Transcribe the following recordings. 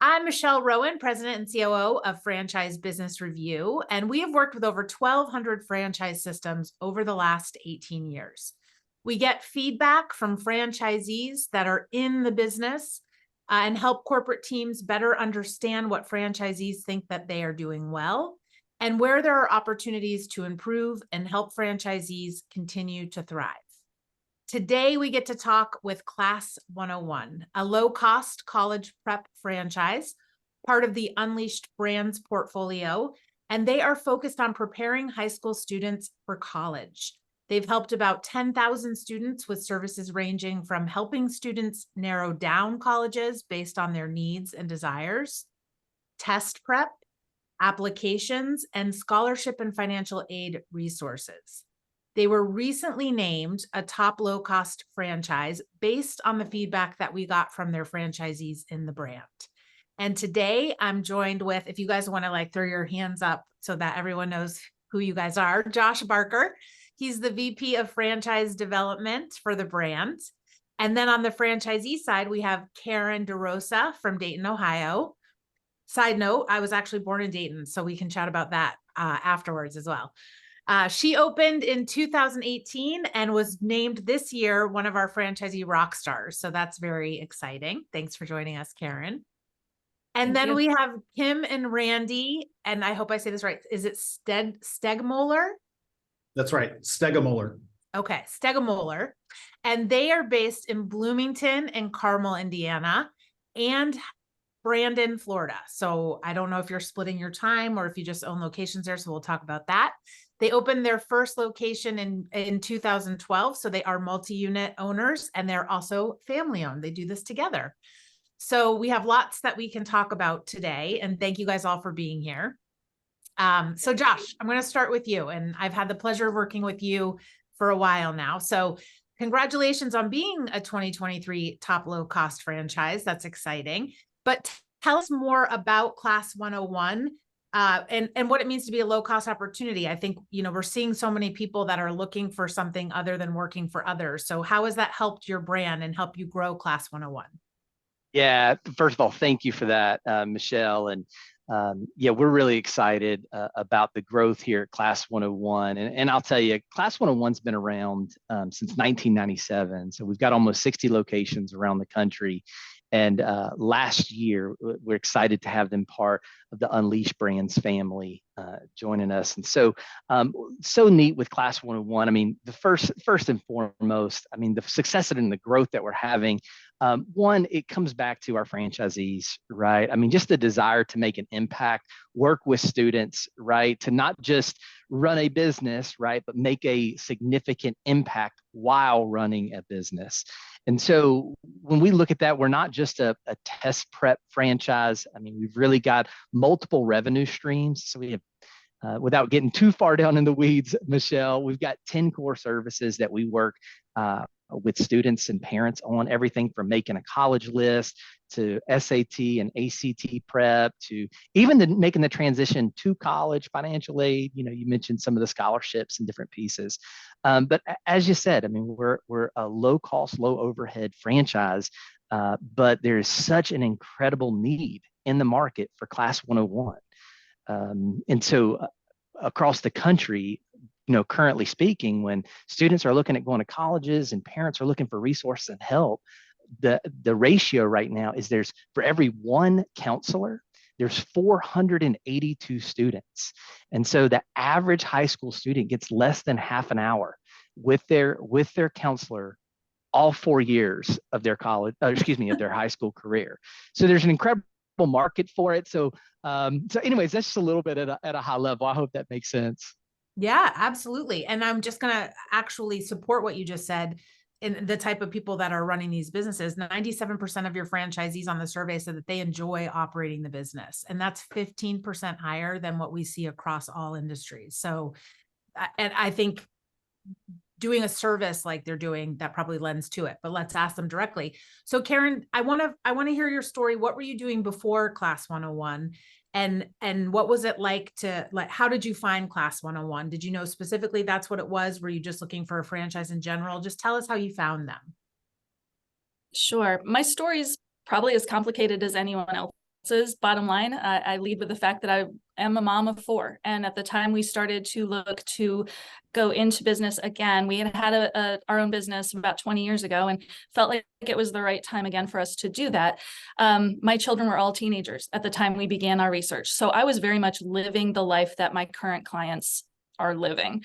I'm Michelle Rowan, President and COO of Franchise Business Review, and we have worked with over 1,200 franchise systems over the last 18 years. We get feedback from franchisees that are in the business and help corporate teams better understand what franchisees think that they are doing well and where there are opportunities to improve and help franchisees continue to thrive. Today, we get to talk with Class 101, a low-cost college prep franchise, part of the Unleashed Brands portfolio, and they are focused on preparing high school students for college. They've helped about 10,000 students with services ranging from helping students narrow down colleges based on their needs and desires, test prep, applications, and scholarship and financial aid resources. They were recently named a top low-cost franchise based on the feedback that we got from their franchisees in the brand. And today I'm joined with, if you guys want to throw your hands up so that everyone knows who you guys are, Josh Barker. He's the VP of Franchise Development for the brand. And then on the franchisee side, we have Karen DeRosa from Dayton, Ohio. Side note, I was actually born in Dayton, so we can chat about that afterwards as well. She opened in 2018 and was named this year one of our franchisee rock stars. So that's very exciting. Thanks for joining us, Karen. And then we have Kim and Randy, and I hope I say this right. Is it Stegemoller? That's right, Stegemoller. Okay, Stegemoller. And they are based in Bloomington and Carmel, Indiana, and Brandon, Florida. So I don't know if you're splitting your time or if you just own locations there. So we'll talk about that. They opened their first location in 2012. So they are multi-unit owners and they're also family owned. They do this together. So we have lots that we can talk about today. And thank you guys all for being here. So Josh, I'm going to start with you. And I've had the pleasure of working with you for a while now. So congratulations on being a 2023 top low cost franchise. That's exciting. But tell us more about Class 101 and what it means to be a low-cost opportunity. I think, we're seeing so many people that are looking for something other than working for others. So how has that helped your brand and help you grow Class 101? Yeah, first of all, thank you for that, Michelle. And we're really excited about the growth here at Class 101. And I'll tell you, Class 101's been around since 1997. So we've got almost 60 locations around the country. And last year, we're excited to have them part of the Unleashed Brands family joining us. And so neat with Class 101. I mean, the first and foremost, I mean, the success and the growth that we're having, one, it comes back to our franchisees, right? I mean, just the desire to make an impact, work with students, right? To not just run a business, right? But make a significant impact while running a business. And so when we look at that, we're not just a test prep franchise. I mean, we've really got multiple revenue streams. So we have, without getting too far down in the weeds, Michelle, we've got 10 core services that we work with students and parents on, everything from making a college list to SAT and ACT prep to even making the transition to college, financial aid. You mentioned some of the scholarships and different pieces. But as you said, I mean, we're a low cost, low overhead franchise, but there's such an incredible need in the market for Class 101. And so across the country, currently speaking, when students are looking at going to colleges and parents are looking for resources and help, the ratio right now is for every one counselor, there's 482 students. And so the average high school student gets less than half an hour with their counselor all 4 years of their of their high school career. So there's an incredible market for it. So anyways, that's just a little bit at a high level. I hope that makes sense. Yeah, absolutely. And I'm just going to actually support what you just said in the type of people that are running these businesses. 97% of your franchisees on the survey said that they enjoy operating the business. And that's 15% higher than what we see across all industries. So, and I think doing a service like they're doing, that probably lends to it, but let's ask them directly. So Karen, I want to hear your story. What were you doing before Class 101? And what was it like how did you find Class 101? Did you know specifically that's what it was? Were you just looking for a franchise in general? Just tell us how you found them. Sure. My story is probably as complicated as anyone Bottom line, I lead with the fact that I am a mom of 4. And at the time we started to look to go into business again, we had our own business about 20 years ago and felt like it was the right time again for us to do that. My children were all teenagers at the time we began our research. So I was very much living the life that my current clients are living,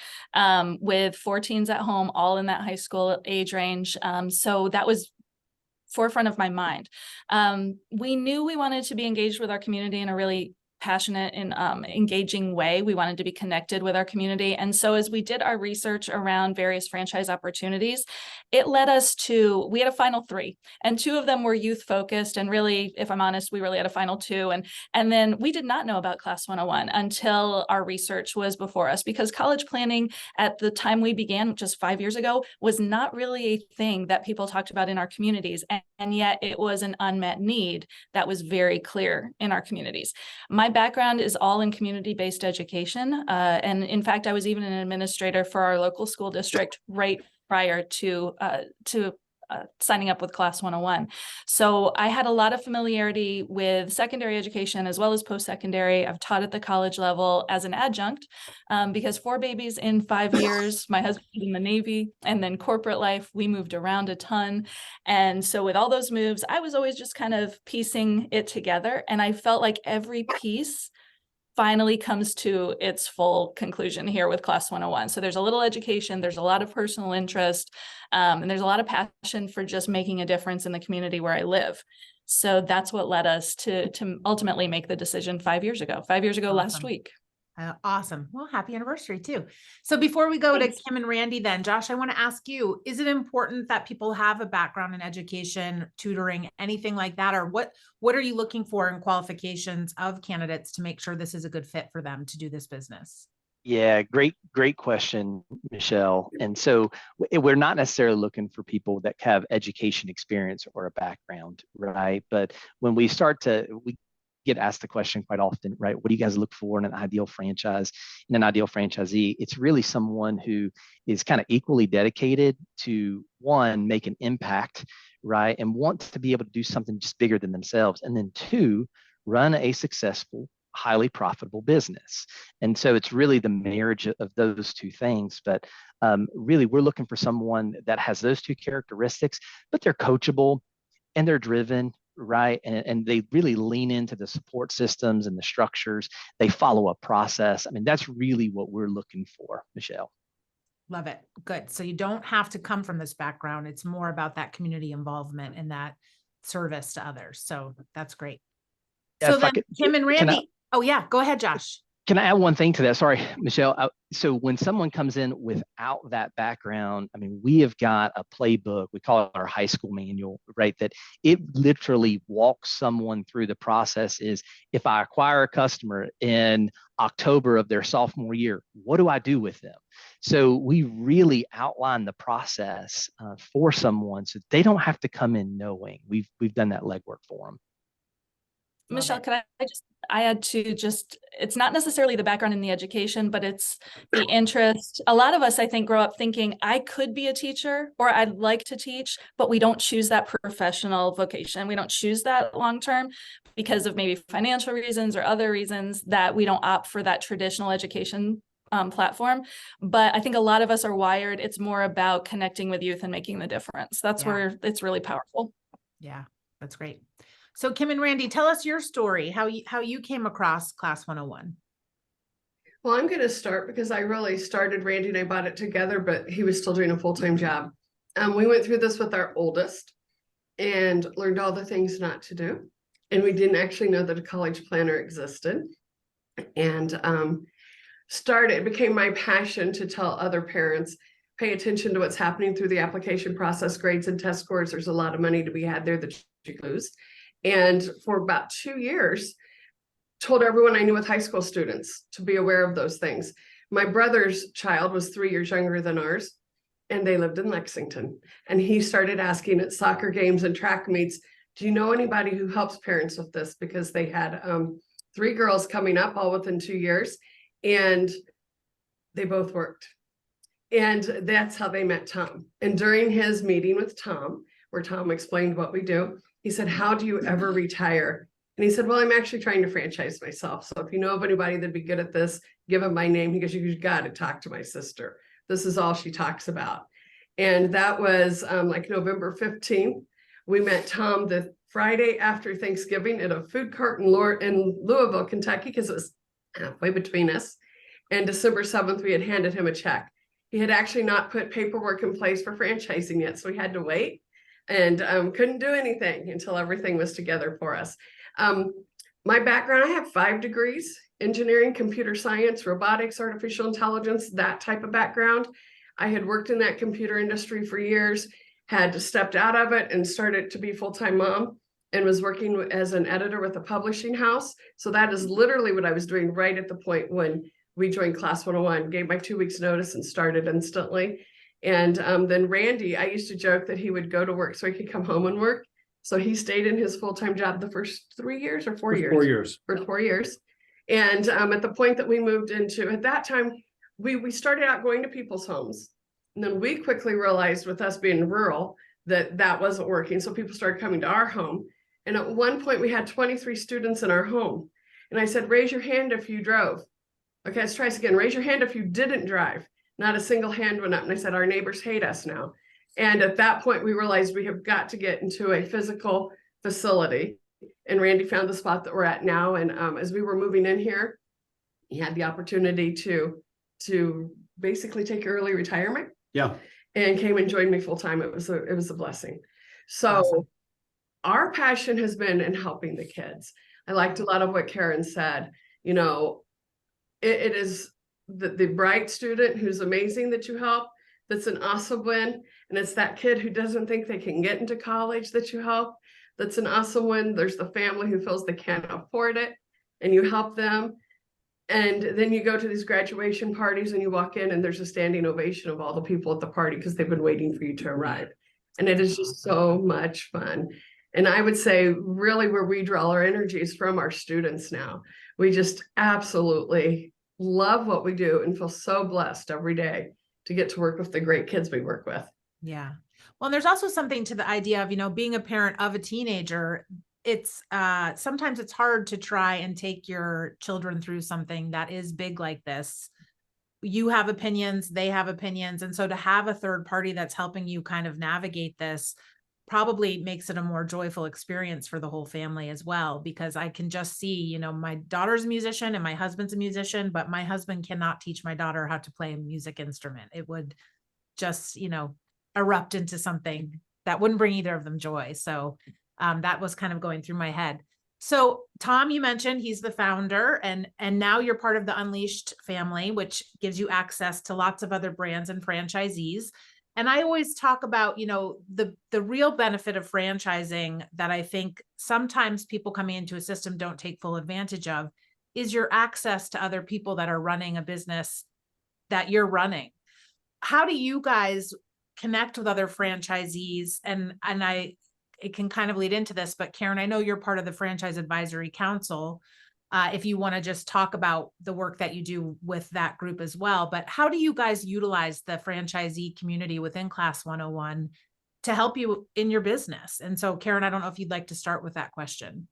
with 4 teens at home, all in that high school age range. So that was forefront of my mind. We knew we wanted to be engaged with our community in a really passionate and engaging way. We wanted to be connected with our community. And so as we did our research around various franchise opportunities, it led us to, we had a final 3, and 2 of them were youth focused. And really, if I'm honest, we really had a final 2. And then we did not know about Class 101 until our research was before us, because college planning at the time we began, just 5 years ago, was not really a thing that people talked about in our communities. And yet it was an unmet need that was very clear in our communities. My background is all in community-based education. And in fact, I was even an administrator for our local school district right prior to signing up with Class 101. So I had a lot of familiarity with secondary education as well as post-secondary. I've taught at the college level as an adjunct, because 4 babies in 5 years, my husband was in the Navy, and then corporate life, we moved around a ton. And so with all those moves, I was always just kind of piecing it together. And I felt like every piece finally comes to its full conclusion here with Class 101. So there's a little education, there's a lot of personal interest, and there's a lot of passion for just making a difference in the community where I live. So that's what led us to ultimately make the decision 5 years ago. 5 years ago last week. Awesome. Well, happy anniversary too. So before we go Thanks. to Kim and Randy, then Josh, I want to ask you, is it important that people have a background in education, tutoring, anything like that? Or what are you looking for in qualifications of candidates to make sure this is a good fit for them to do this business? Yeah, great question, Michelle. And so we're not necessarily looking for people that have education experience or a background, right? But when we get asked the question quite often, right? What do you guys look for in an ideal franchise, in an ideal franchisee? It's really someone who is kind of equally dedicated to, one, make an impact, right? And want to be able to do something just bigger than themselves. And then 2, run a successful, highly profitable business. And so it's really the marriage of those 2 things. But really, we're looking for someone that has those 2 characteristics, but they're coachable and they're driven, right? And they really lean into the support systems and the structures. They follow a process. I mean, that's really what we're looking for, Michelle. Love it. Good. So you don't have to come from this background. It's more about that community involvement and that service to others. So that's great. Yeah, So then Kim and Randy. Oh yeah, go ahead, Josh. Can I add one thing to that? Sorry, Michelle. So when someone comes in without that background, I mean, we have got a playbook. We call it our high school manual, right? That it literally walks someone through the process. Is if I acquire a customer in October of their sophomore year, what do I do with them? So we really outline the process for someone so they don't have to come in knowing. We've done that legwork for them. Michelle, can I add to just, it's not necessarily the background in the education, but it's the interest. A lot of us, I think, grow up thinking I could be a teacher or I'd like to teach, but we don't choose that professional vocation. We don't choose that long-term because of maybe financial reasons or other reasons that we don't opt for that traditional education platform. But I think a lot of us are wired. It's more about connecting with youth and making the difference. That's where it's really powerful. Yeah, that's great. So Kim and Randy, tell us your story, how you came across Class 101. Well, I'm going to start because I really started, Randy and I bought it together, but he was still doing a full-time job. We went through this with our oldest and learned all the things not to do. And we didn't actually know that a college planner existed. And it became my passion to tell other parents, pay attention to what's happening through the application process, grades and test scores. There's a lot of money to be had there that you lose. And for about 2 years, told everyone I knew with high school students to be aware of those things. My brother's child was 3 years younger than ours, and they lived in Lexington. And he started asking at soccer games and track meets, do you know anybody who helps parents with this? Because they had 3 girls coming up all within 2 years, and they both worked. And that's how they met Tom. And during his meeting with Tom, where Tom explained what we do, he said, how do you ever retire And he said, well, I'm actually trying to franchise myself. So if you know of anybody that'd be good at this, give him my name. He goes, you got to talk to my sister. This is all she talks about. And that was like November 15th. We met Tom the Friday after Thanksgiving at a food court in Louisville, Kentucky, because it was halfway between us. And December 7th, we had handed him a check. He had actually not put paperwork in place for franchising yet, so we had to wait and couldn't do anything until everything was together for us. My background, I have 5 degrees: engineering, computer science, robotics, artificial intelligence, that type of background. I had worked in that computer industry for years, had stepped out of it and started to be a full-time mom, and was working as an editor with a publishing house. So that is literally what I was doing right at the point when we joined Class 101, gave my 2 weeks notice and started instantly. And then Randy, I used to joke that he would go to work so he could come home and work. So he stayed in his full-time job the first 3 years or 4 years? 4 years. For 4 years. And at the point that we moved into, at that time, we started out going to people's homes. And then we quickly realized, with us being rural, that wasn't working. So people started coming to our home. And at one point we had 23 students in our home. And I said, raise your hand if you drove. Okay, let's try this again. Raise your hand if you didn't drive. Not a single hand went up. And I said, our neighbors hate us now. And at that point, we realized we have got to get into a physical facility. And Randy found the spot that we're at now. And as we were moving in here, he had the opportunity to basically take early retirement. Yeah. And came and joined me full time. It was a blessing. So Awesome. Our passion has been in helping the kids. I liked a lot of what Karen said. You know, it is the bright student who's amazing that you help. That's an awesome win. And it's that kid who doesn't think they can get into college that you help. That's an awesome win. There's the family who feels they can't afford it and you help them. And then you go to these graduation parties and you walk in and there's a standing ovation of all the people at the party because they've been waiting for you to arrive. And it is just so much fun. And I would say really where we draw our energy is from our students now. We just absolutely love what we do and feel so blessed every day to get to work with the great kids we work with. Yeah. Well, there's also something to the idea of, being a parent of a teenager. It's sometimes it's hard to try and take your children through something that is big like this. You have opinions, they have opinions. And so to have a third party that's helping you kind of navigate this probably makes it a more joyful experience for the whole family as well, because I can just see, my daughter's a musician and my husband's a musician, but my husband cannot teach my daughter how to play a music instrument. It would just, erupt into something that wouldn't bring either of them joy. So that was kind of going through my head. So Tom, you mentioned he's the founder and now you're part of the Unleashed family, which gives you access to lots of other brands and franchisees. And I always talk about, the real benefit of franchising that I think sometimes people coming into a system don't take full advantage of is your access to other people that are running a business that you're running. How do you guys connect with other franchisees? And it can kind of lead into this, but Karen, I know you're part of the Franchise Advisory Council. If you want to just talk about the work that you do with that group as well, but how do you guys utilize the franchisee community within Class 101 to help you in your business? And so Karen, I don't know if you'd like to start with that question.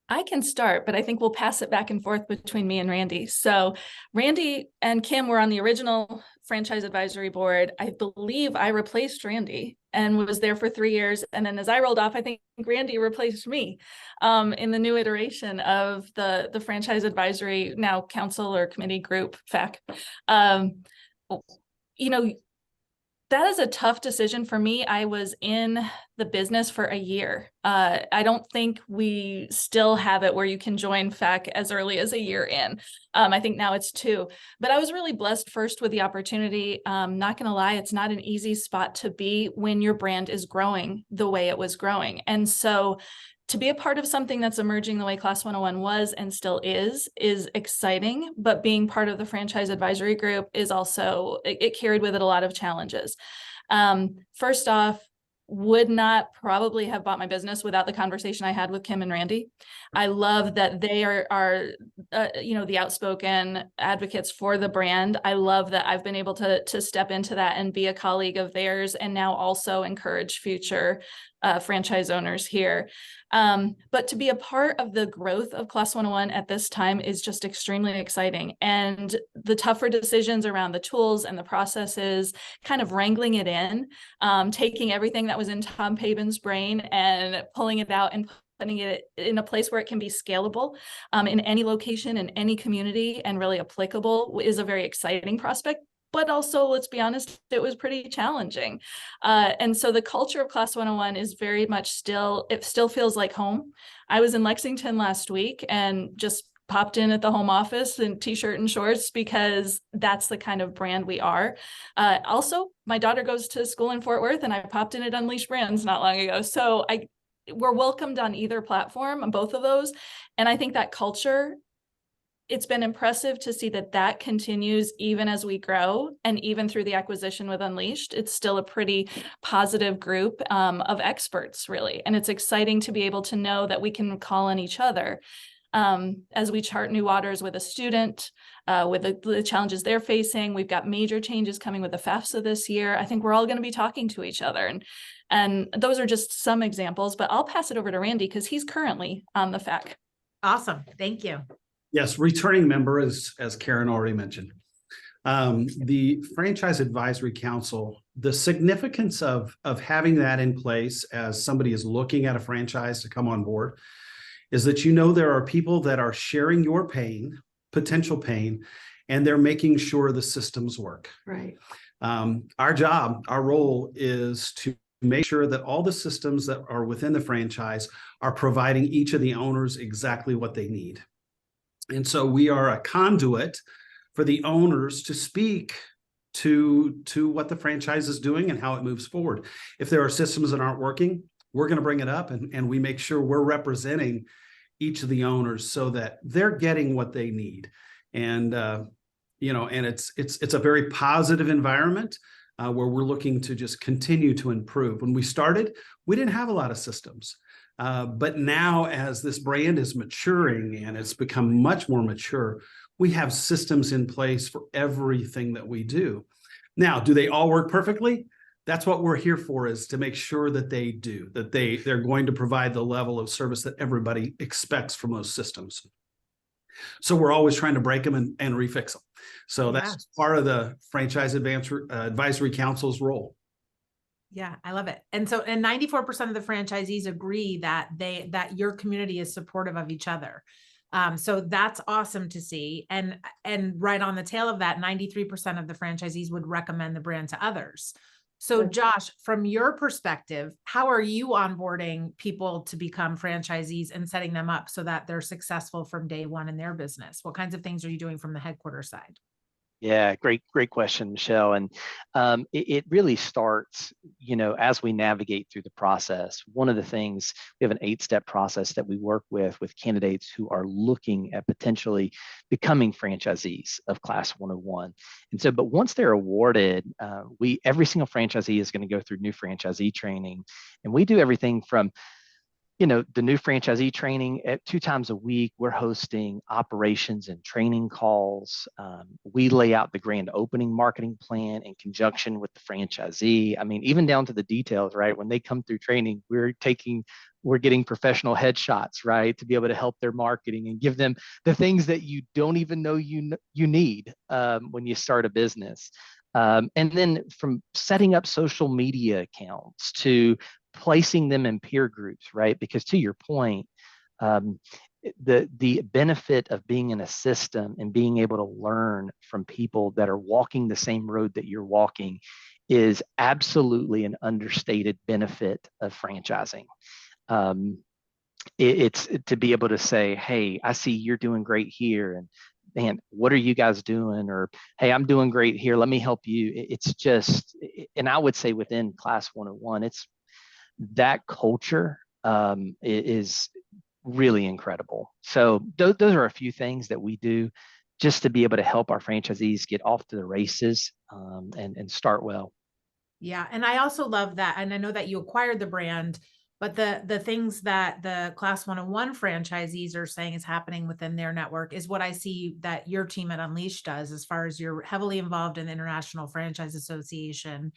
I can start, but I think we'll pass it back and forth between me and Randy. So Randy and Kim were on the original Franchise Advisory Board. I believe I replaced Randy and was there for 3 years. And then as I rolled off, I think Randy replaced me in the new iteration of the Franchise Advisory, now Council or Committee Group, FAC. That is a tough decision for me. I was in the business for a year. I don't think we still have it where you can join FAC as early as a year in. I think now it's 2, but I was really blessed first with the opportunity. Not going to lie, it's not an easy spot to be when your brand is growing the way it was growing. And so to be a part of something that's emerging the way Class 101 was and still is exciting, but being part of the Franchise Advisory Group is also, it carried with it a lot of challenges. First off, would not probably have bought my business without the conversation I had with Kim and Randy. I love that they are the outspoken advocates for the brand. I love that I've been able to step into that and be a colleague of theirs and now also encourage future franchise owners here. But to be a part of the growth of Class 101 at this time is just extremely exciting. And the tougher decisions around the tools and the processes, kind of wrangling it in, taking everything that was in Tom Paban's brain and pulling it out and putting it in a place where it can be scalable in any location, in any community, and really applicable is a very exciting prospect. But also, let's be honest, it was pretty challenging. And so the culture of Class 101 is very much it still feels like home. I was in Lexington last week and just popped in at the home office in t-shirt and shorts because that's the kind of brand we are. Also, my daughter goes to school in Fort Worth and I popped in at Unleashed Brands not long ago. So we're welcomed on either platform, on both of those. And I think that culture, it's been impressive to see that continues even as we grow, and even through the acquisition with Unleashed, it's still a pretty positive group of experts, really. And it's exciting to be able to know that we can call on each other as we chart new waters with a student, with the challenges they're facing. We've got major changes coming with the FAFSA this year. I think we're all going to be talking to each other. And those are just some examples, but I'll pass it over to Randy because he's currently on the FAC. Awesome. Thank you. Yes, returning member, as Karen already mentioned. The Franchise Advisory Council, the significance of having that in place as somebody is looking at a franchise to come on board is that there are people that are sharing your pain, potential pain, and they're making sure the systems work. Right. Our role is to make sure that all the systems that are within the franchise are providing each of the owners exactly what they need. And so we are a conduit for the owners to speak to what the franchise is doing and how it moves forward. If there are systems that aren't working, we're going to bring it up and we make sure we're representing each of the owners so that they're getting what they need. And, and it's a very positive environment where we're looking to just continue to improve. When we started, we didn't have a lot of systems. But now as this brand is maturing and it's become much more mature, we have systems in place for everything that we do. Now, do they all work perfectly? That's what we're here for, is to make sure that they do, that they're going to provide the level of service that everybody expects from those systems. So we're always trying to break them and refix them. So that's part of the Franchise Advisory Council's role. Yeah, I love it. And 94% of the franchisees agree that your community is supportive of each other. So that's awesome to see. And right on the tail of that, 93% of the franchisees would recommend the brand to others. So Josh, from your perspective, how are you onboarding people to become franchisees and setting them up so that they're successful from day one in their business? What kinds of things are you doing from the headquarters side? Yeah, great question, Michelle. And it really starts, as we navigate through the process. One of the things, we have an 8-step process that we work with candidates who are looking at potentially becoming franchisees of Class 101. And so, but once they're awarded, every single franchisee is going to go through new franchisee training. And we do everything from the new franchisee training at 2 times a week. We're hosting operations and training calls. We lay out the grand opening marketing plan in conjunction with the franchisee. I mean, even down to the details, right? When they come through training, we're getting professional headshots, right? To be able to help their marketing and give them the things that you don't even know you need when you start a business. And then from setting up social media accounts to placing them in peer groups, right? Because to your point, the benefit of being in a system and being able to learn from people that are walking the same road that you're walking is absolutely an understated benefit of franchising. It's to be able to say, hey, I see you're doing great here, and man, what are you guys doing? Or, hey, I'm doing great here, let me help you. It's just, and I would say within Class 101, it's that culture is really incredible. So those are a few things that we do just to be able to help our franchisees get off to the races and start well. Yeah. And I also love that. And I know that you acquired the brand, but the things that the Class 101 franchisees are saying is happening within their network is what I see that your team at Unleashed does, as far as you're heavily involved in the International Franchise Association.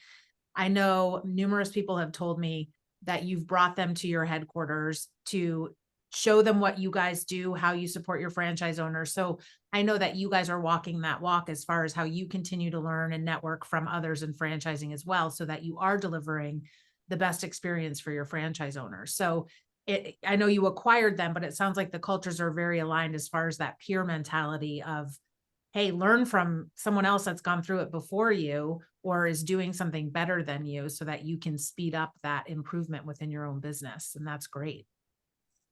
I know numerous people have told me that you've brought them to your headquarters to show them what you guys do, how you support your franchise owners. So I know that you guys are walking that walk as far as how you continue to learn and network from others in franchising as well, so that you are delivering the best experience for your franchise owners. So I know you acquired them, but it sounds like the cultures are very aligned as far as that peer mentality of, hey, learn from someone else that's gone through it before you or is doing something better than you, so that you can speed up that improvement within your own business. And that's great.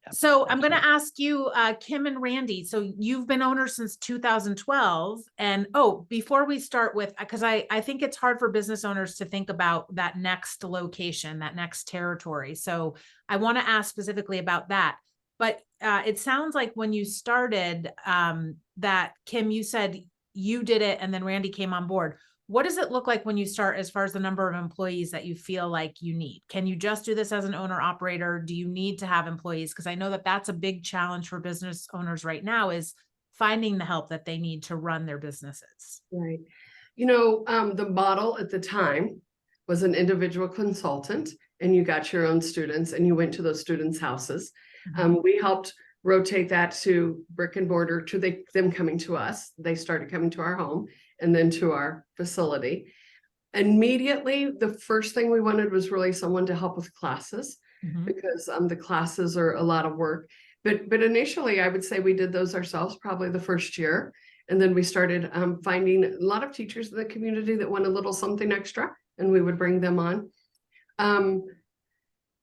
Yep, So I'm going to absolutely. ask you, Kim and Randy, so you've been owners since 2012. And before we start with, because I think it's hard for business owners to think about that next location, that next territory. So I want to ask specifically about that. But it sounds like when you started that, Kim, you said you did it and then Randy came on board. What does it look like when you start as far as the number of employees that you feel like you need? Can you just do this as an owner operator? Do you need to have employees? Because I know that that's a big challenge for business owners right now, is finding the help that they need to run their businesses. Right. You know, the model at the time was an individual consultant, and you got your own students and you went to those students' houses. We helped rotate that to brick and mortar, to them coming to us. They started coming to our home and then to our facility. Immediately, the first thing we wanted was really someone to help with classes, because the classes are a lot of work. But initially, I would say we did those ourselves probably the first year. And then we started finding a lot of teachers in the community that want a little something extra, and we would bring them on.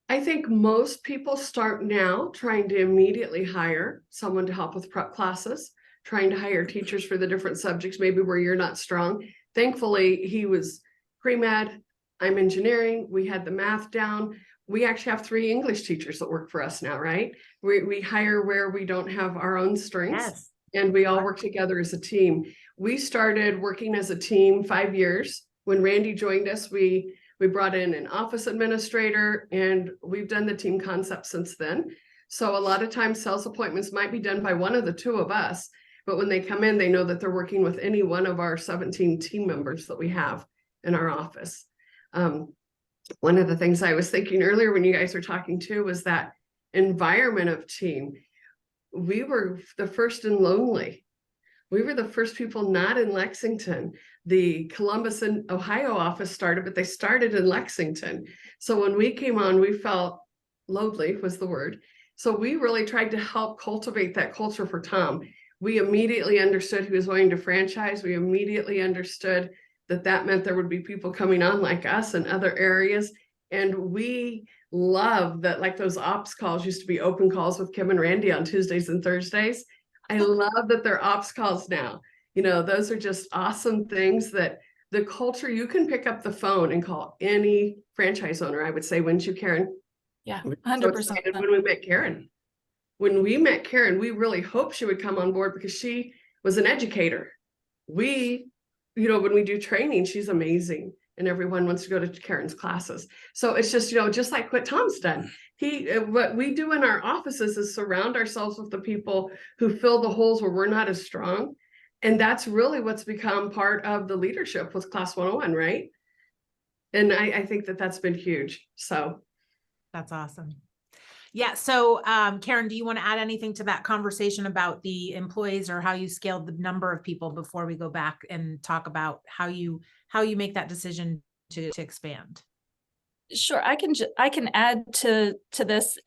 I think most people start now trying to immediately hire someone to help with prep classes, trying to hire teachers for the different subjects, maybe where you're not strong. Thankfully, he was pre-med, I'm engineering, we had the math down. We actually have 3 English teachers that work for us now, right? We hire where we don't have our own strengths. Yes. And we all work together as a team. We started working as a team 5 years. When Randy joined us, we brought in an office administrator, and we've done the team concept since then. So a lot of times sales appointments might be done by one of the 2 of us, but when they come in, they know that they're working with any one of our 17 team members that we have in our office. One of the things I was thinking earlier when you guys were talking too was that environment of team. We were the first in Lonely. We were the first people not in Lexington. The Columbus and Ohio office started, but they started in Lexington. So when we came on, we felt lonely was the word. So we really tried to help cultivate that culture for Tom. We immediately understood he was wanting to franchise. We immediately understood that that meant there would be people coming on like us in other areas. And we love that, like those ops calls used to be open calls with Kim and Randy on Tuesdays and Thursdays. I love that they're ops calls now. You know, those are just awesome things that the culture, you can pick up the phone and call any franchise owner, I would say, wouldn't you, Karen? Yeah, We were 100%. when we met Karen. When we met Karen, we really hoped she would come on board because she was an educator. We, you know, when we do training, she's amazing. And everyone wants to go to Karen's classes. So it's just, you know, just like what Tom's done. What we do in our offices is surround ourselves with the people who fill the holes where we're not as strong. And that's really what's become part of the leadership with Class 101, right? And I think that that's been huge. So That's awesome. Yeah. So, Karen, do you want to add anything to that conversation about the employees or how you scaled the number of people before we go back and talk about how you make that decision to expand? Sure, I can add to this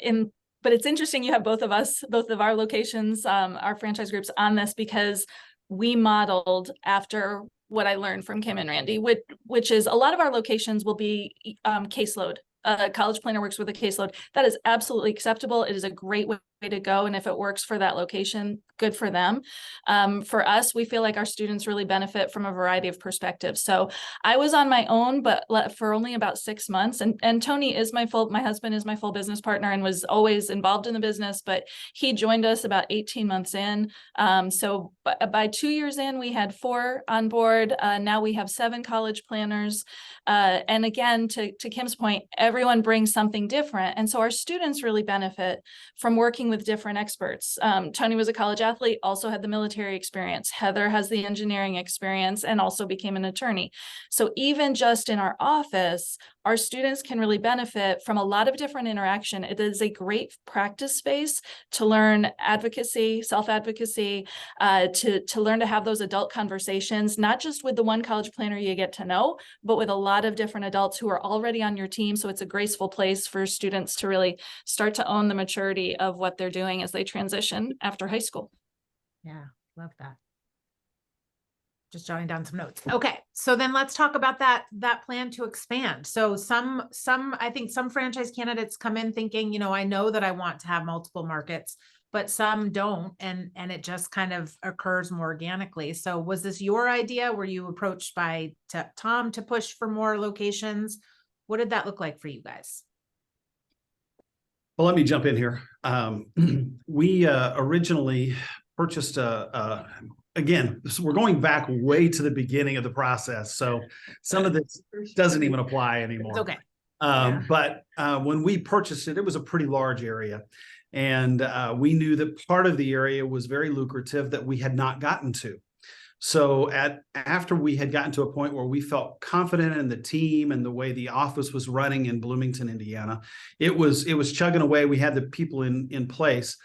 but it's interesting you have both of our locations, our franchise groups on this, because we modeled after what I learned from Kim and Randy, which is a lot of our locations will be caseload. A college planner works with a caseload. That is absolutely acceptable. It is a great way to go. And if it works for that location, good for them. For us, we feel like our students really benefit from a variety of perspectives. So I was on my own, but for only about 6 months. And Tony is my husband is my full business partner and was always involved in the business, but he joined us about 18 months in. So by 2 years in, we had 4 on board. Now we have 7 college planners. And again, to Kim's point, everyone brings something different. And so our students really benefit from working with different experts. Tony was a college athlete, also had the military experience. Heather has the engineering experience and also became an attorney. So even just in our office, our students can really benefit from a lot of different interaction. It is a great practice space to learn advocacy, self-advocacy, to learn to have those adult conversations, not just with the one college planner you get to know, but with a lot of different adults who are already on your team. So it's a graceful place for students to really start to own the maturity of what they're doing as they transition after high school. Yeah, love that. Just jotting down some notes. Okay, so then let's talk about that plan to expand. So I think some franchise candidates come in thinking, I know that I want to have multiple markets, but some don't, and it just kind of occurs more organically. So was this your idea? Were you approached by Tom to push for more locations? What did that look like for you guys? Well, let me jump in here. We originally purchased again, we're going back way to the beginning of the process. So some of this doesn't even apply anymore. It's okay. But when we purchased it, it was a pretty large area. And we knew that part of the area was very lucrative that we had not gotten to. So after we had gotten to a point where we felt confident in the team and the way the office was running in Bloomington, Indiana, it was chugging away. We had the people in place.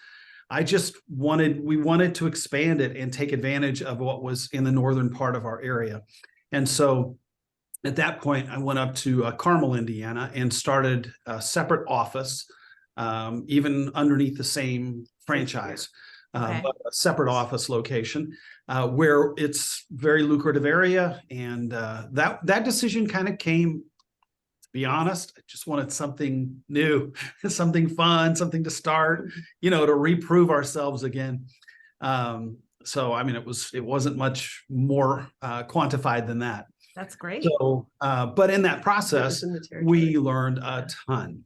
We wanted to expand it and take advantage of what was in the northern part of our area. And so at that point, I went up to Carmel, Indiana, and started a separate office, even underneath the same franchise, Okay. but a separate office location where it's very lucrative area. And that decision kind of came, to be honest, I just wanted something new, something fun, something to start, to reprove ourselves again. So, I mean, it wasn't much more quantified than that. That's great. So, but in that process, we learned a ton.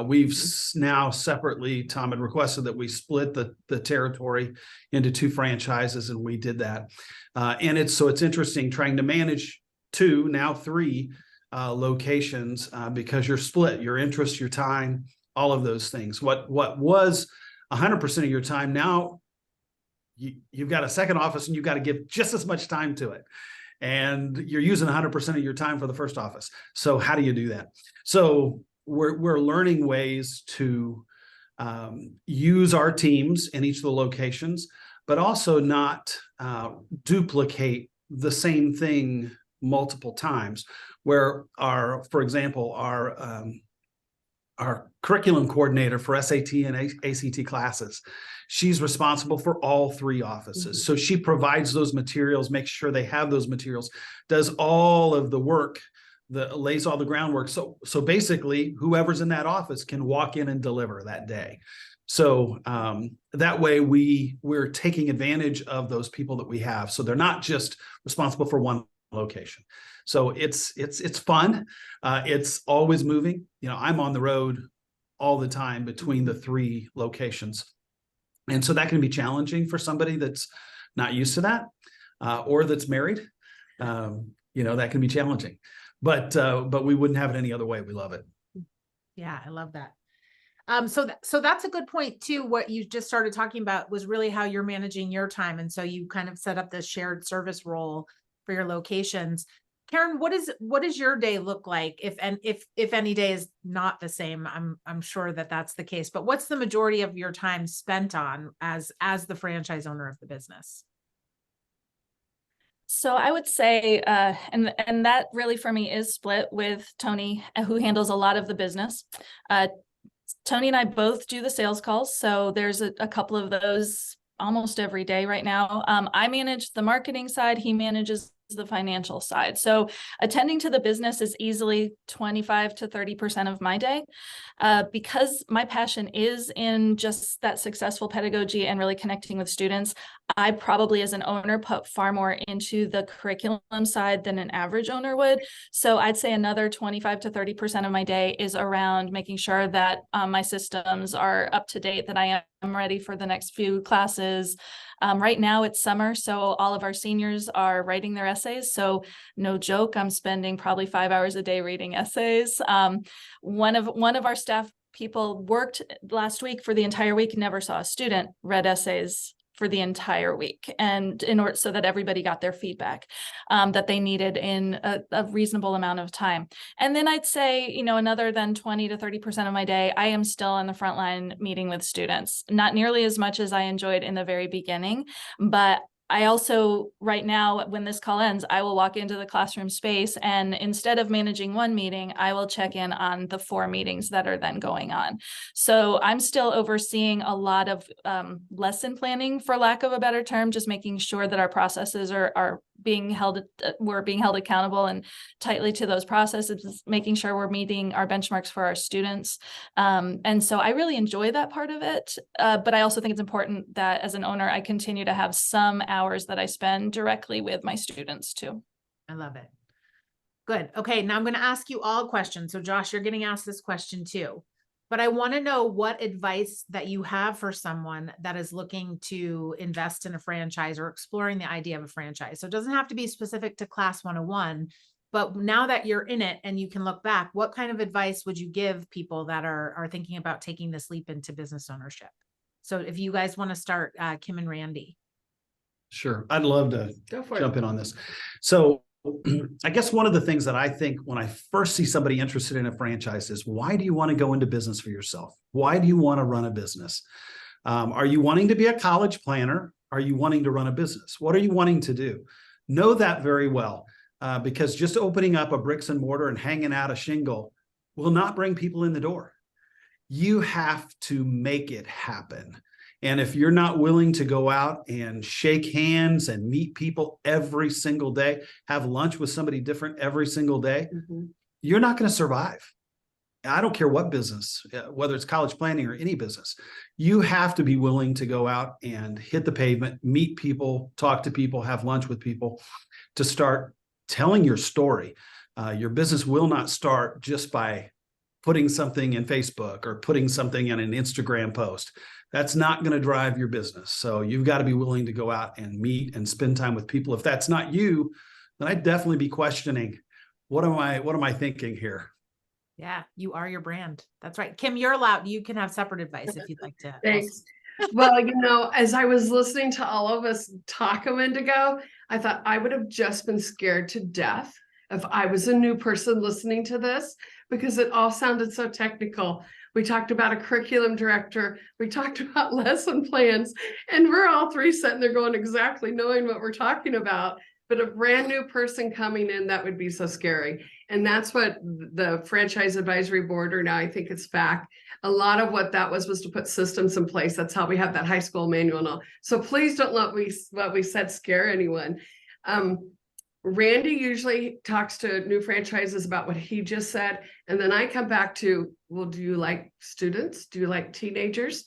We've now separately, Tom had requested that we split the territory into 2 franchises, and we did that. And it's interesting trying to manage 2, now 3 locations because you're split, your interest, your time, all of those things. What was 100% of your time, now you've got a second office and you've got to give just as much time to it. And you're using 100% of your time for the first office. So how do you do that? So we're learning ways to use our teams in each of the locations, but also not duplicate the same thing multiple times. Where for example, our curriculum coordinator for SAT and ACT classes, she's responsible for all 3 offices. So she provides those materials, makes sure they have those materials, does all of the work, lays all the groundwork. So basically, whoever's in that office can walk in and deliver that day. So that way we're taking advantage of those people that we have. So they're not just responsible for one location. So it's fun. It's always moving. I'm on the road all the time between the 3 locations. And so that can be challenging for somebody that's not used to that or that's married. That can be challenging. But we wouldn't have it any other way. We love it. Yeah, I love that. So that's a good point too. What you just started talking about was really how you're managing your time. And so you kind of set up this shared service role for your locations. Karen, what does your day look like? If any day is not the same, I'm sure that's the case, but what's the majority of your time spent on as the franchise owner of the business? So I would say, and that really for me is split with Tony, who handles a lot of the business. Tony and I both do the sales calls. So there's a couple of those almost every day right now. I manage the marketing side. He manages the financial side. So attending to the business is easily 25 to 30% of my day. Because my passion is in just that successful pedagogy and really connecting with students, I probably as an owner put far more into the curriculum side than an average owner would. So I'd say another 25 to 30% of my day is around making sure that my systems are up to date, that I am ready for the next few classes. Right now it's summer, so all of our seniors are writing their essays. So no joke, I'm spending probably 5 hours a day reading essays. One of our staff people worked last week for the entire week, never saw a student, read essays for the entire week, and in order so that everybody got their feedback that they needed in a reasonable amount of time. And then I'd say, you know, another than 20 to 30% of my day, I am still on the front line meeting with students, not nearly as much as I enjoyed in the very beginning, but I also, right now, when this call ends, I will walk into the classroom space, and instead of managing one meeting, I will check in on the 4 meetings that are then going on. So I'm still overseeing a lot of lesson planning, for lack of a better term, just making sure that our processes are being held, we're being held accountable and tightly to those processes, making sure we're meeting our benchmarks for our students. And so I really enjoy that part of it. But I also think it's important that as an owner, I continue to have some hours that I spend directly with my students too. I love it. Good. Okay. Now I'm going to ask you all a question. So Josh, you're getting asked this question too, but I want to know what advice that you have for someone that is looking to invest in a franchise or exploring the idea of a franchise. So it doesn't have to be specific to Class 101, but now that you're in it and you can look back, what kind of advice would you give people that are thinking about taking this leap into business ownership? So if you guys want to start, Kim and Randy. Sure. I'd love to Go for jump it. in on this. So I guess one of the things that I think when I first see somebody interested in a franchise is, why do you want to go into business for yourself? Why do you want to run a business? Are you wanting to be a college planner? Are you wanting to run a business? What are you wanting to do? Know that very well, because just opening up a bricks and mortar and hanging out a shingle will not bring people in the door. You have to make it happen. And if you're not willing to go out and shake hands and meet people every single day, have lunch with somebody different every single day, you're not going to survive. I don't care what business, whether it's college planning or any business, you have to be willing to go out and hit the pavement, meet people, talk to people, have lunch with people to start telling your story. Your business will not start just by putting something in Facebook or putting something in an Instagram post. That's not going to drive your business. So you've got to be willing to go out and meet and spend time with people. If that's not you, then I'd definitely be questioning, what am I thinking here? Yeah, you are your brand. That's right. Kim, you're allowed. You can have separate advice if you'd like to. Thanks. Well, you know, as I was listening to all of us talk a minute ago, I thought I would have just been scared to death if I was a new person listening to this, because it all sounded so technical. We talked about a curriculum director. We talked about lesson plans, and we're all 3 sitting there going exactly knowing what we're talking about. But a brand new person coming in, that would be so scary. And that's what the Franchise Advisory Board, or now I think it's FAC, a lot of what that was to put systems in place. That's how we have that high school manual and all. So please don't let what we said scare anyone. Randy usually talks to new franchises about what he just said. And then I come back to, well, do you like students? Do you like teenagers?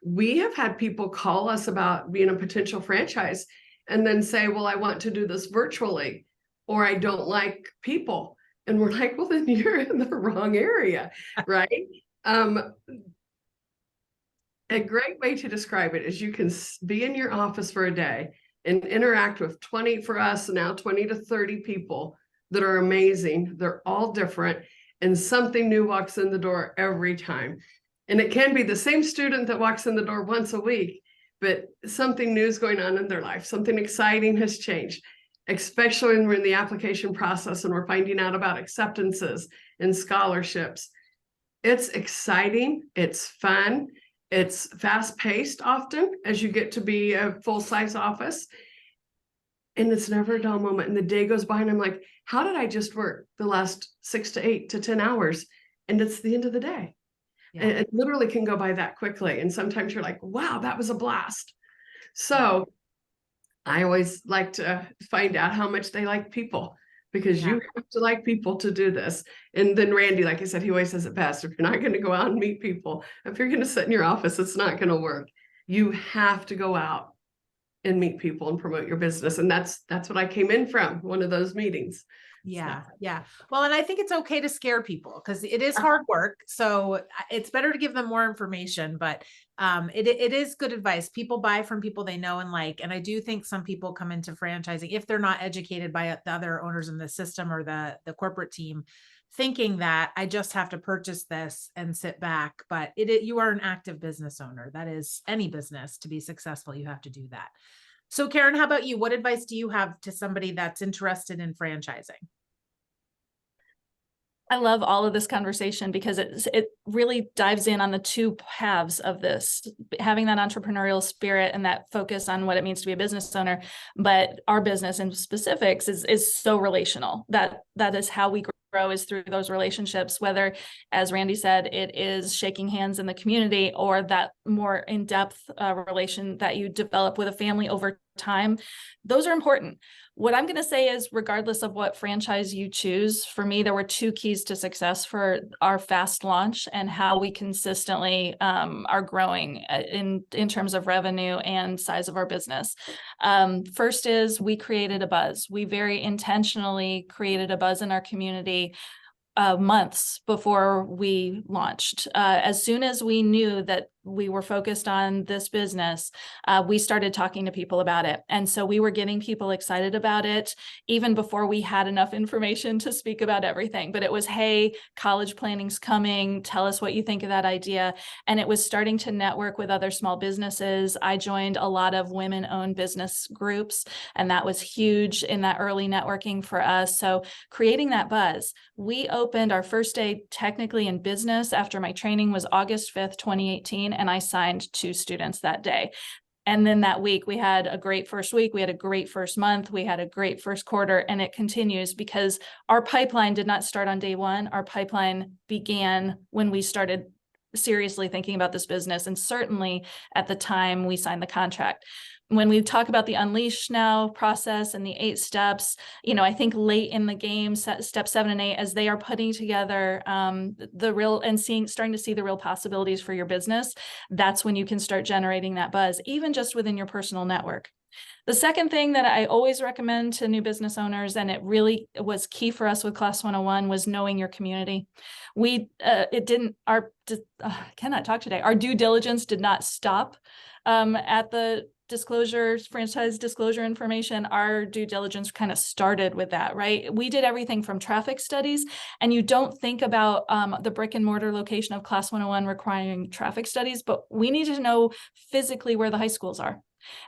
We have had people call us about being a potential franchise and then say, well, I want to do this virtually, or I don't like people. And we're like, well, then you're in the wrong area, right? A great way to describe it is you can be in your office for a day and interact with 20, for us now, 20 to 30 people that are amazing. They're all different, and something new walks in the door every time. And it can be the same student that walks in the door once a week, but something new is going on in their life. Something exciting has changed, especially when we're in the application process and we're finding out about acceptances and scholarships. It's exciting. It's fun. It's fast-paced often as you get to be a full-size office. And it's never a dull moment. And the day goes by and I'm like, how did I just work the last 6 to 8 to 10 hours? And it's the end of the day. Yeah. And it literally can go by that quickly. And sometimes you're like, wow, that was a blast. So I always like to find out how much they like people, because you have to like people to do this. And then Randy, like I said, he always says it best. If you're not going to go out and meet people, if you're going to sit in your office, it's not going to work. You have to go out and meet people and promote your business. And that's what I came in from, one of those meetings. Yeah. Yeah. Well, and I think it's okay to scare people because it is hard work. So it's better to give them more information, but it is good advice. People buy from people they know and like, and I do think some people come into franchising, if they're not educated by the other owners in the system or the corporate team, thinking that I just have to purchase this and sit back, but you are an active business owner. That is any business to be successful. You have to do that. So Karen, how about you? What advice do you have to somebody that's interested in franchising? I love all of this conversation because it really dives in on the two halves of this, having that entrepreneurial spirit and that focus on what it means to be a business owner. But our business in specifics is so relational. That is how we grow, is through those relationships, whether, as Randy said, it is shaking hands in the community or that more in-depth relation that you develop with a family over time. Those are important. What I'm going to say is, regardless of what franchise you choose, for me, there were two keys to success for our fast launch and how we consistently are growing in terms of revenue and size of our business. First is we created a buzz. We very intentionally created a buzz in our community months before we launched. As soon as we knew that we were focused on this business, we started talking to people about it. And so we were getting people excited about it even before we had enough information to speak about everything. But it was, hey, college planning's coming. Tell us what you think of that idea. And it was starting to network with other small businesses. I joined a lot of women-owned business groups, and that was huge in that early networking for us. So creating that buzz. We opened our first day technically in business after my training was August 5th, 2018. And I signed 2 students that day. And then that week, we had a great first week. We had a great first month. We had a great first quarter. And it continues because our pipeline did not start on day one. Our pipeline began when we started seriously thinking about this business. And certainly at the time we signed the contract. When we talk about the Unleash Now process and the 8 steps, I think late in the game, step 7 and 8, as they are putting together the real and starting to see the real possibilities for your business, that's when you can start generating that buzz, even just within your personal network. The second thing that I always recommend to new business owners, and it really was key for us with Class 101, was knowing your community. Cannot talk today. Our due diligence did not stop at the franchise disclosure information. Our due diligence kind of started with that, right? We did everything from traffic studies, and you don't think about the brick and mortar location of Class 101 requiring traffic studies, but we need to know physically where the high schools are.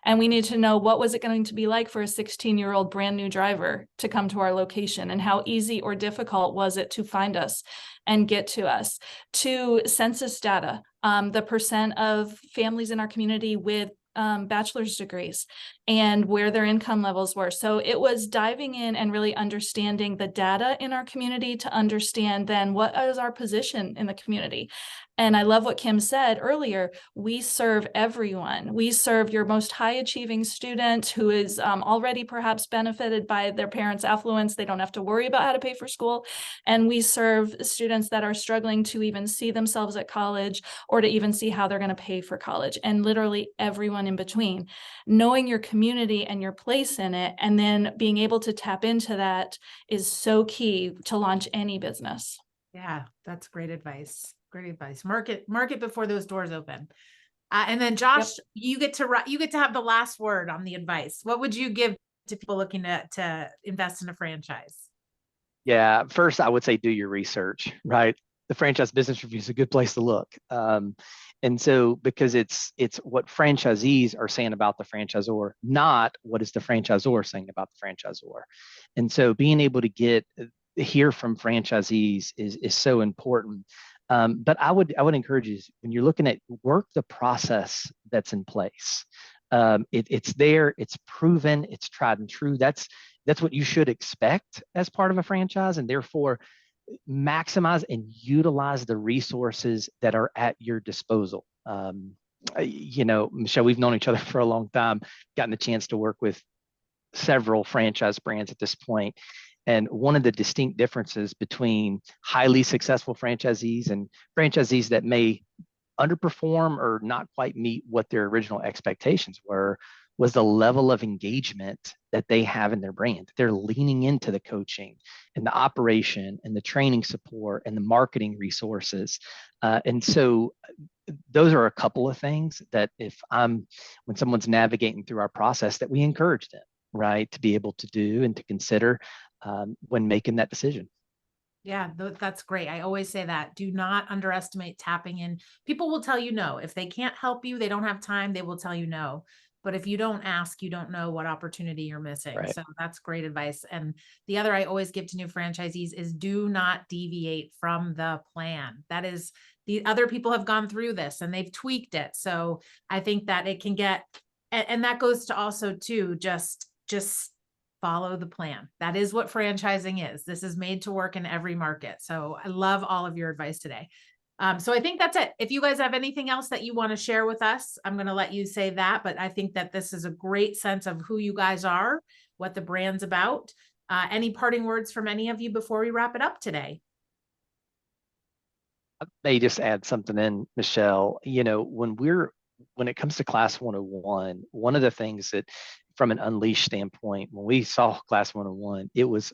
And we need to know what was it going to be like for a 16-year-old brand new driver to come to our location, and how easy or difficult was it to find us and get to us. To census data, the percent of families in our community with bachelor's degrees and where their income levels were. So it was diving in and really understanding the data in our community to understand then what is our position in the community. And I love what Kim said earlier. We serve everyone. We serve your most high achieving student who is already perhaps benefited by their parents' affluence. They don't have to worry about how to pay for school. And we serve students that are struggling to even see themselves at college or to even see how they're going to pay for college, and literally everyone in between. Knowing your community and your place in it, and then being able to tap into that, is so key to launch any business. Yeah, that's great advice. Great advice. Market before those doors open. And then Josh, you get to have the last word on the advice. What would you give to people looking to invest in a franchise? Yeah, first I would say do your research, right? The Franchise Business Review is a good place to look. And so, because it's what franchisees are saying about the franchisor, not what is the franchisor saying about the franchisor. And so being able to hear from franchisees is so important. But I would encourage you, when you're looking at, work the process that's in place. It's there, it's proven, it's tried and true. That's what you should expect as part of a franchise, and therefore maximize and utilize the resources that are at your disposal. Michelle, we've known each other for a long time, gotten the chance to work with several franchise brands at this point. And one of the distinct differences between highly successful franchisees and franchisees that may underperform or not quite meet what their original expectations were was the level of engagement that they have in their brand. They're leaning into the coaching and the operation and the training support and the marketing resources. And so those are a couple of things that when someone's navigating through our process, that we encourage them, right, to be able to do and to consider when making that decision. Yeah, that's great. I always say that. Do not underestimate tapping in. People will tell you no. If they can't help you, they don't have time, they will tell you no. But if you don't ask, you don't know what opportunity you're missing. Right. So that's great advice. And the other I always give to new franchisees is do not deviate from the plan. That is, the other people have gone through this and they've tweaked it. So I think that it can get, and that goes to also too, just follow the plan. That is what franchising is. This is made to work in every market. So I love all of your advice today. So I think that's it. If you guys have anything else that you want to share with us, I'm going to let you say that, but I think that this is a great sense of who you guys are, what the brand's about. Any parting words from any of you before we wrap it up today? I may just add something in, Michelle. You know, when it comes to Class 101, one of the things that from an Unleashed standpoint, when we saw Class 101, it was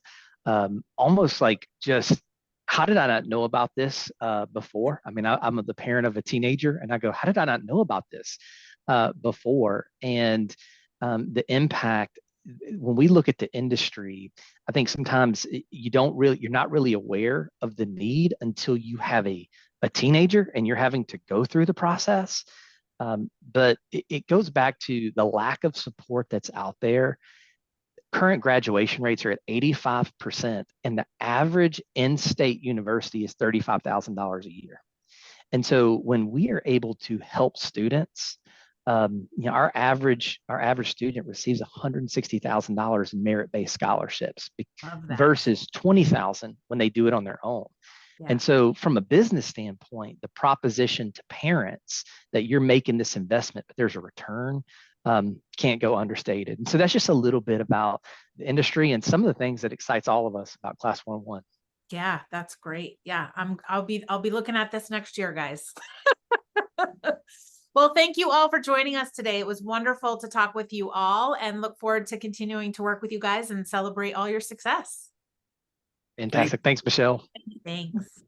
almost like just, how did I not know about this before? I mean, I'm the parent of a teenager, and I go, how did I not know about this before? And the impact, when we look at the industry, I think sometimes you're not really aware of the need until you have a teenager and you're having to go through the process. But it goes back to the lack of support that's out there. Current graduation rates are at 85%, and the average in-state university is $35,000 a year. And so when we are able to help students, our average student receives $160,000 in merit-based scholarships versus $20,000 when they do it on their own. Yeah. And so from a business standpoint, the proposition to parents that you're making this investment, but there's a return, can't go understated. And so that's just a little bit about the industry and some of the things that excites all of us about Class 101. Yeah, that's great. Yeah, I'll be looking at this next year, guys. Well, thank you all for joining us today. It was wonderful to talk with you all, and look forward to continuing to work with you guys and celebrate all your success. Fantastic. Thanks, Michelle. Thanks.